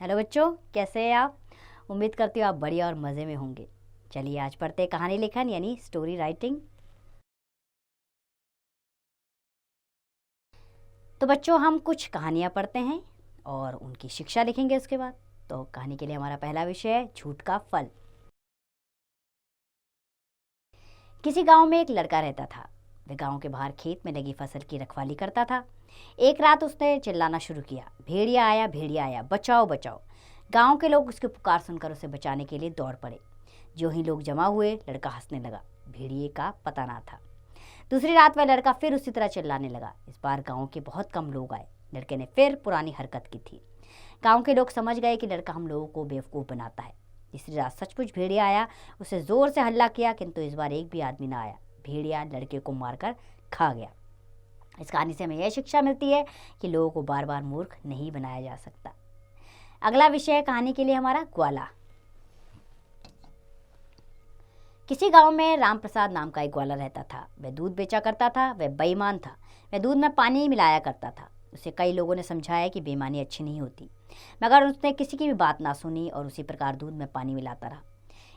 Hello बच्चों, कैसे हैं आप। उम्मीद करती हूँ आप बढ़िया और मज़े में होंगे। चलिए आज पढ़ते हैं कहानी लेखन यानी स्टोरी राइटिंग। तो बच्चों हम कुछ कहानियाँ पढ़ते हैं और उनकी शिक्षा लिखेंगे उसके बाद। तो कहानी के लिए हमारा पहला विषय है झूठ का फल। किसी गांव में एक लड़का रहता था। वह गांव के बाहर खेत में लगी फसल की रखवाली करता था। एक रात उसने चिल्लाना शुरू किया, भेड़िया आया, बचाओ बचाओ। गांव के लोग उसकी पुकार सुनकर उसे बचाने के लिए दौड़ पड़े। जो ही लोग जमा हुए, लड़का हंसने लगा। भेड़िए का पता ना था। दूसरी रात वह लड़का फिर उसी तरह चिल्लाने लगा। इस बार गांव के बहुत कम लोग आए। लड़के ने फिर पुरानी हरकत की थी। गांव के लोग समझ गए कि लड़का हम लोगों को बेवकूफ़ बनाता है। तीसरी रात सचमुच भेड़िया आया। उसे जोर से हल्ला किया, किंतु इस बार एक भी आदमी ना आया। भेड़िया लड़के को मारकर खा गया। इस कहानी से हमें यह शिक्षा मिलती है कि लोगों को बार बार मूर्ख नहीं बनाया जा सकता। अगला विषय है कहानी के लिए हमारा ग्वाला। किसी गांव में राम प्रसाद नाम का एक ग्वाला रहता था। वह दूध बेचा करता था। वह बेईमान था। वह दूध में पानी मिलाया करता था। उसे कई लोगों ने समझाया कि बेईमानी अच्छी नहीं होती, मगर उसने किसी की भी बात ना सुनी और उसी प्रकार दूध में पानी मिलाता रहा।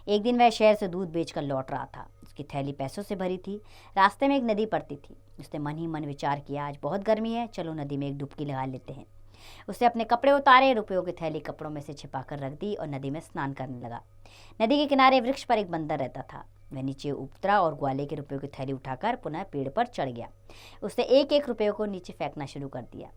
एक दिन वह शहर से दूध बेचकर लौट रहा था। उसकी थैली पैसों से भरी थी। रास्ते में एक नदी पड़ती थी। उसने मन ही मन विचार किया, आज बहुत गर्मी है, चलो नदी में एक डुबकी लगा लेते हैं। उसने अपने कपड़े उतारे, रुपयों की थैली कपड़ों में से छिपाकर रख दी और नदी में स्नान करने लगा। नदी के किनारे वृक्ष पर एक बंदर रहता था। वह नीचे उतरा और ग्वाले के रुपयों की थैली उठाकर पुनः पेड़ पर चढ़ गया। उसने एक एक रुपये को नीचे फेंकना शुरू कर दिया।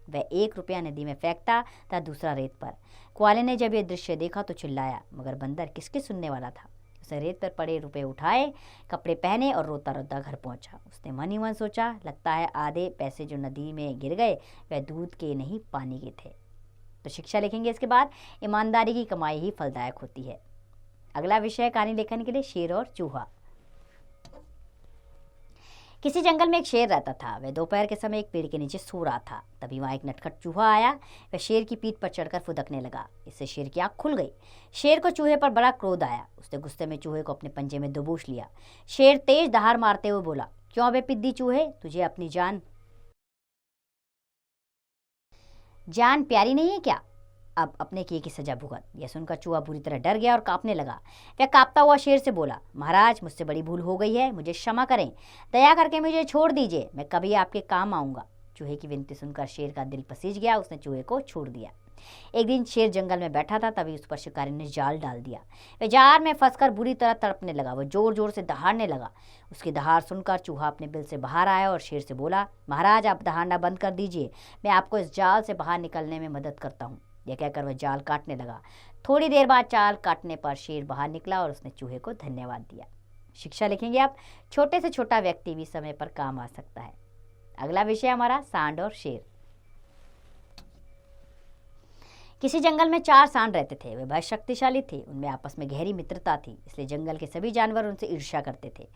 वह एक रुपया नदी में फेंकता था, दूसरा रेत पर। ग्वाले ने जब यह दृश्य देखा तो चिल्लाया, मगर बंदर किसकी सुनने वाला था। उसने रेत पर पड़े रुपए उठाए, कपड़े पहने और रोता रोता घर पहुंचा। उसने मन ही मन सोचा, लगता है आधे पैसे जो नदी में गिर गए वह दूध के नहीं पानी के थे। तो शिक्षा लिखेंगे इसके बाद, ईमानदारी की कमाई ही फलदायक होती है। अगला विषय कहानी लेखन के लिए शेर और चूहा। किसी जंगल में एक शेर रहता था। वह दोपहर के समय एक पेड़ के नीचे सो रहा था। तभी वहां एक नटखट चूहा आया। वह शेर की पीठ पर चढ़कर फुदकने लगा। इससे शेर की आंख खुल गई। शेर को चूहे पर बड़ा क्रोध आया। उसने गुस्से में चूहे को अपने पंजे में दबोच लिया। शेर तेज दहाड़ मारते हुए बोला, क्यों बे पिद्दी चूहे, तुझे अपनी जान प्यारी नहीं है क्या? अब अपने किए की सजा भुगत। यह सुनकर चूहा बुरी तरह डर गया और कांपने लगा। वह कांपता हुआ शेर से बोला, महाराज मुझसे बड़ी भूल हो गई है, मुझे क्षमा करें, दया करके मुझे छोड़ दीजिए, मैं कभी आपके काम आऊंगा। चूहे की विनती सुनकर शेर का दिल पसीज गया। उसने चूहे को छोड़ दिया। एक दिन शेर जंगल में बैठा था, तभी उस पर शिकारी ने जाल डाल दिया। वह जाल में फंसकर बुरी तरह तड़पने लगा। वह जोर जोर से दहाड़ने लगा। उसकी दहाड़ सुनकर चूहा अपने बिल से बाहर आया और शेर से बोला, महाराज आप दहाड़ना बंद कर दीजिए, मैं आपको इस जाल से बाहर निकलने में मदद करता हूँ। यह कहकर वह जाल काटने लगा। थोड़ी देर बाद जाल काटने पर शेर बाहर निकला और उसने चूहे को धन्यवाद दिया। शिक्षा लिखेंगे आप, छोटे से छोटा व्यक्ति भी समय पर काम आ सकता है। अगला विषय हमारा सांड और शेर। किसी जंगल में 4 सांड रहते थे। वे बहुत शक्तिशाली थे। उनमें आपस में गहरी मित्रता थी, इसलिए जंगल के सभी जानवर उनसे ईर्ष्या करते थे।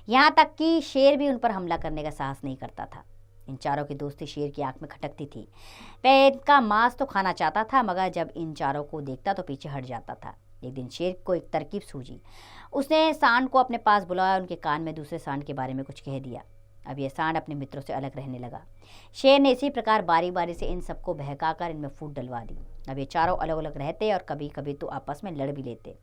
यहाँ तक कि शेर भी उन पर हमला करने का साहस नहीं करता था। इन चारों की दोस्ती शेर की आंख में खटकती थी। वह इनका मांस तो खाना चाहता था, मगर जब इन चारों को देखता तो पीछे हट जाता था। एक दिन शेर को एक तरकीब सूझी। उसने सांड को अपने पास बुलाया, उनके कान में दूसरे सांड के बारे में कुछ कह दिया। अब यह सांड अपने मित्रों से अलग रहने लगा। शेर ने इसी प्रकार बारी बारी से इन सबको बहकाकर इनमें फूट डलवा दी। अब ये चारों अलग अलग रहते और कभी कभी तो आपस में लड़ भी लेते।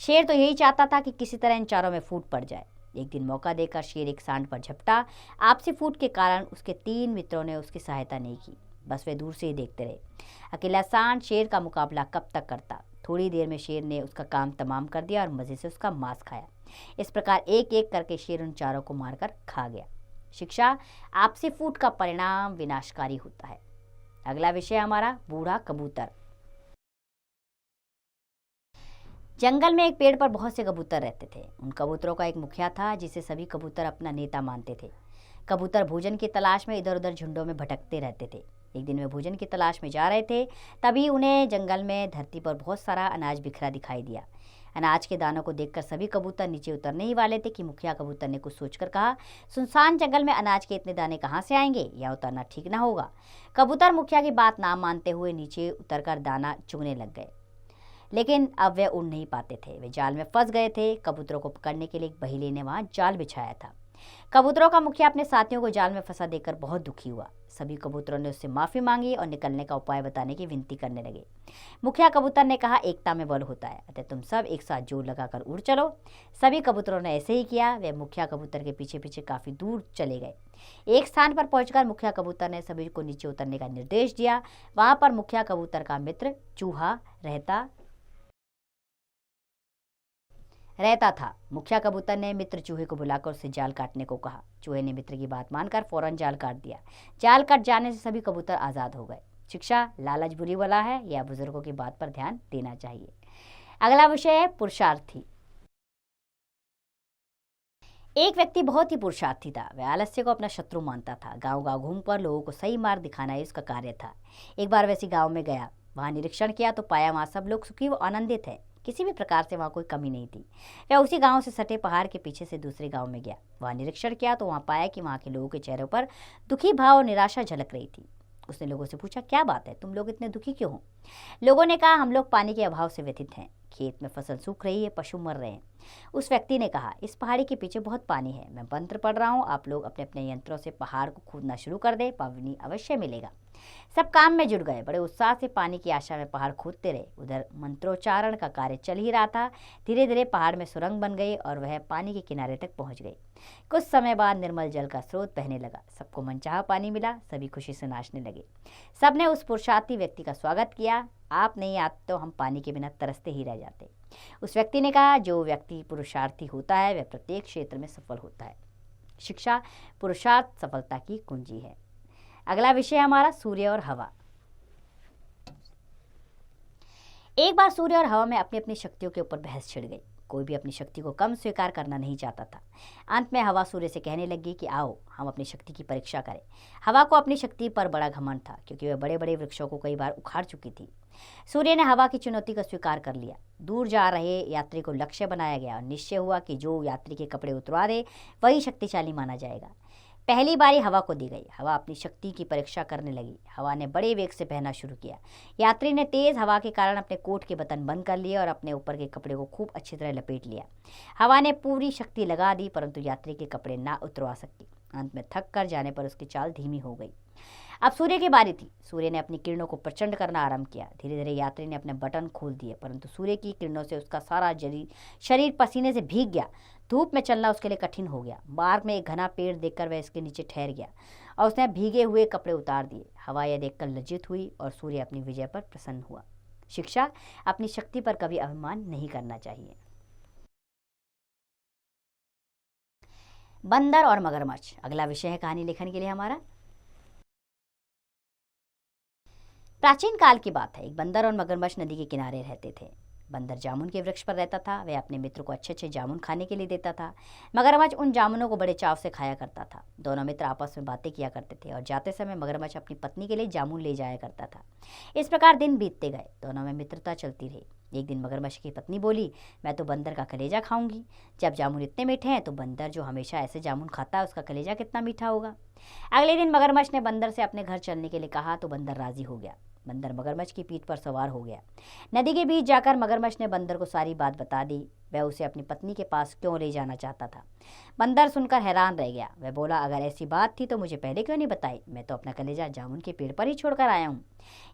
शेर तो यही चाहता था कि किसी तरह इन चारों में फूट पड़ जाए। एक दिन मौका देकर शेर एक सांड पर झपटा। आपसी फूट के कारण उसके 3 मित्रों ने उसकी सहायता नहीं की, बस वे दूर से ही देखते रहे। अकेला सांड शेर का मुकाबला कब तक करता। थोड़ी देर में शेर ने उसका काम तमाम कर दिया और मजे से उसका मांस खाया। इस प्रकार एक एक करके शेर उन चारों को मारकर खा गया। शिक्षा, आपसी फूट का परिणाम विनाशकारी होता है। अगला विषय हमारा बूढ़ा कबूतर। जंगल में एक पेड़ पर बहुत से कबूतर रहते थे। उन कबूतरों का एक मुखिया था जिसे सभी कबूतर अपना नेता मानते थे। कबूतर भोजन की तलाश में इधर उधर झुंडों में भटकते रहते थे। एक दिन वे भोजन की तलाश में जा रहे थे, तभी उन्हें जंगल में धरती पर बहुत सारा अनाज बिखरा दिखाई दिया। अनाज के दानों को देखकर सभी कबूतर नीचे उतरने ही वाले थे कि मुखिया कबूतर ने कुछ सोचकर कहा, सुनसान जंगल में अनाज के इतने दाने कहाँ से आएंगे, या उतरना ठीक ना होगा। कबूतर मुखिया की बात ना मानते हुए नीचे उतरकर दाना चुगने लग गए, लेकिन अब वे उड़ नहीं पाते थे। वे जाल में फंस गए थे। कबूतरों को पकड़ने के लिए एक बहेली ने वहां जाल बिछाया था। कबूतरों का मुखिया अपने साथियों को जाल में फंसा देकर बहुत दुखी हुआ। सभी कबूतरों ने उससे माफी मांगी और निकलने का उपाय बताने की विनती करने लगे। मुखिया कबूतर ने कहा, एकता में बल होता है, अतः तुम सब एक साथ जोर लगाकर उड़ चलो। सभी कबूतरों ने ऐसे ही किया। वे मुखिया कबूतर के पीछे पीछे काफी दूर चले गए। एक स्थान पर पहुंचकर मुखिया कबूतर ने सभी को नीचे उतरने का निर्देश दिया। वहां पर मुखिया कबूतर का मित्र चूहा रहता था। मुखिया कबूतर ने मित्र चूहे को बुलाकर उससे जाल काटने को कहा। चूहे ने मित्र की बात मानकर फौरन जाल काट दिया। जाल कट जाने से सभी कबूतर आजाद हो गए। शिक्षा, लालच बुरी बला है, यह बुजुर्गों की बात पर ध्यान देना चाहिए। अगला विषय है पुरुषार्थी। एक व्यक्ति बहुत ही पुरुषार्थी था। वह आलस्य को अपना शत्रु मानता था। गांव गांव घूमकर लोगों को सही मार्ग दिखाना ही उसका कार्य था। एक बार वैसी गांव में गया, वहां निरीक्षण किया तो पाया वहां सब लोग सुखी व आनंदित है। किसी भी प्रकार से वहां कोई कमी नहीं थी। वह उसी गांव से सटे पहाड़ के पीछे से दूसरे गांव में गया। वहां निरीक्षण किया तो वहां पाया कि वहां के लोगों के चेहरों पर दुखी भाव और निराशा झलक रही थी। उसने लोगों से पूछा, क्या बात है, तुम लोग इतने दुखी क्यों हो? लोगों ने कहा, हम लोग पानी के अभाव से व्यथित हैं। खेत में फसल सूख रही है, पशु मर रहे हैं। उस व्यक्ति ने कहा, इस पहाड़ी के पीछे बहुत पानी है, मैं मंत्र पढ़ रहा हूँ, आप लोग अपने अपने यंत्रों से पहाड़ को खोदना शुरू कर दे, पानी अवश्य मिलेगा। सब काम में जुट गए। बड़े उत्साह से पानी की आशा में पहाड़ खोदते रहे। उधर मंत्रोच्चारण का कार्य चल ही रहा था। धीरे धीरे पहाड़ में सुरंग बन गई और वह पानी के किनारे तक पहुंच गई। कुछ समय बाद निर्मल जल का स्रोत बहने लगा। सबको मनचाहा पानी मिला। सभी खुशी से नाचने लगे। सबने उस पुरुषार्थी व्यक्ति का स्वागत किया। आप नहीं आते तो हम पानी के बिना तरसते ही रह जाते। उस व्यक्ति ने कहा, जो व्यक्ति पुरुषार्थी होता है वह प्रत्येक क्षेत्र में सफल होता है। शिक्षा, पुरुषार्थ सफलता की कुंजी है। अगला विषय हमारा सूर्य और हवा। एक बार सूर्य और हवा में अपनी अपनी शक्तियों के ऊपर बहस छिड़ गई। कोई भी अपनी शक्ति को कम स्वीकार करना नहीं चाहता था। अंत में हवा सूर्य से कहने लगी कि आओ हम अपनी शक्ति की परीक्षा करें। हवा को अपनी शक्ति पर बड़ा घमंड था, क्योंकि वह बड़े बड़े वृक्षों को कई बार उखाड़ चुकी थी। सूर्य ने हवा की चुनौती को स्वीकार कर लिया। दूर जा रहे यात्री को लक्ष्य बनाया गया और निश्चय हुआ कि जो यात्री के कपड़े उतरवा दे वही शक्तिशाली माना जाएगा। पहली बारी हवा को दी गई। हवा अपनी शक्ति की परीक्षा करने लगी। हवा ने बड़े वेग से बहना शुरू किया। यात्री ने तेज हवा के कारण अपने कोट के बटन बंद कर लिए और अपने ऊपर के कपड़े को खूब अच्छी तरह लपेट लिया। हवा ने पूरी शक्ति लगा दी, परंतु यात्री के कपड़े ना उतरवा सकी। अंत में थक कर जाने पर उसकी चाल धीमी हो गई। अब सूर्य की बारी थी। सूर्य ने अपनी किरणों को प्रचंड करना आरंभ किया। धीरे धीरे यात्री ने अपने बटन खोल दिए, परंतु सूर्य की किरणों से उसका सारा शरीर पसीने से भीग गया। धूप में चलना उसके लिए कठिन हो गया। मार्ग में एक घना पेड़ देखकर वह इसके नीचे ठहर गया और उसने भीगे हुए कपड़े उतार दिए। हवा यह देखकर लज्जित हुई और सूर्य अपनी विजय पर प्रसन्न हुआ। शिक्षा, अपनी शक्ति पर कभी अभिमान नहीं करना चाहिए। बंदर और मगरमच्छ अगला विषय है कहानी लेखन के लिए हमारा। प्राचीन काल की बात है। एक बंदर और मगरमच्छ नदी के किनारे रहते थे। बंदर जामुन के वृक्ष पर रहता था। वह अपने मित्र को अच्छे अच्छे जामुन खाने के लिए देता था। मगरमच्छ उन जामुनों को बड़े चाव से खाया करता था। दोनों मित्र आपस में बातें किया करते थे और जाते समय मगरमच्छ अपनी पत्नी के लिए जामुन ले जाया करता था। इस प्रकार दिन बीतते गए। दोनों में मित्रता चलती रही। एक दिन मगरमच्छ की पत्नी बोली, मैं तो बंदर का कलेजा खाऊंगी। जब जामुन इतने मीठे हैं तो बंदर जो हमेशा ऐसे जामुन खाता है उसका कलेजा कितना मीठा होगा। अगले दिन मगरमच्छ ने बंदर से अपने घर चलने के लिए कहा तो बंदर राजी हो गया। बंदर मगरमच्छ की पीठ पर सवार हो गया। नदी के बीच जाकर मगरमच्छ ने बंदर को सारी बात बता दी। वह उसे अपनी पत्नी के पास क्यों ले जाना चाहता था। बंदर सुनकर हैरान रह गया। वह बोला, अगर ऐसी बात थी तो मुझे पहले क्यों नहीं बताई? मैं तो अपना कलेजा जामुन के पेड़ पर ही छोड़कर आया हूँ।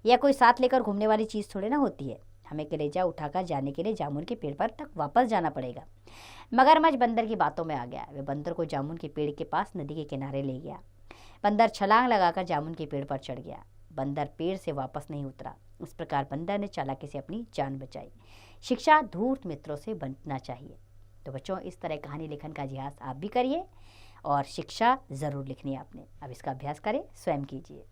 यह कोई साथ लेकर घूमने वाली चीज़ थोड़ी ना होती है। हमें कलेजा उठाकर जाने के लिए जामुन के पेड़ पर तक वापस जाना पड़ेगा। मगरमच्छ बंदर की बातों में आ गया। वह बंदर को जामुन के पेड़ के पास नदी के किनारे ले गया। बंदर छलांग लगाकर जामुन के पेड़ पर चढ़ गया। बंदर पेड़ से वापस नहीं उतरा। इस प्रकार बंदर ने चालाकी से अपनी जान बचाई। शिक्षा, धूर्त मित्रों से बचना चाहिए। तो बच्चों, इस तरह कहानी लेखन का अभ्यास आप भी करिए और शिक्षा ज़रूर लिखनी है आपने। अब इसका अभ्यास करें, स्वयं कीजिए।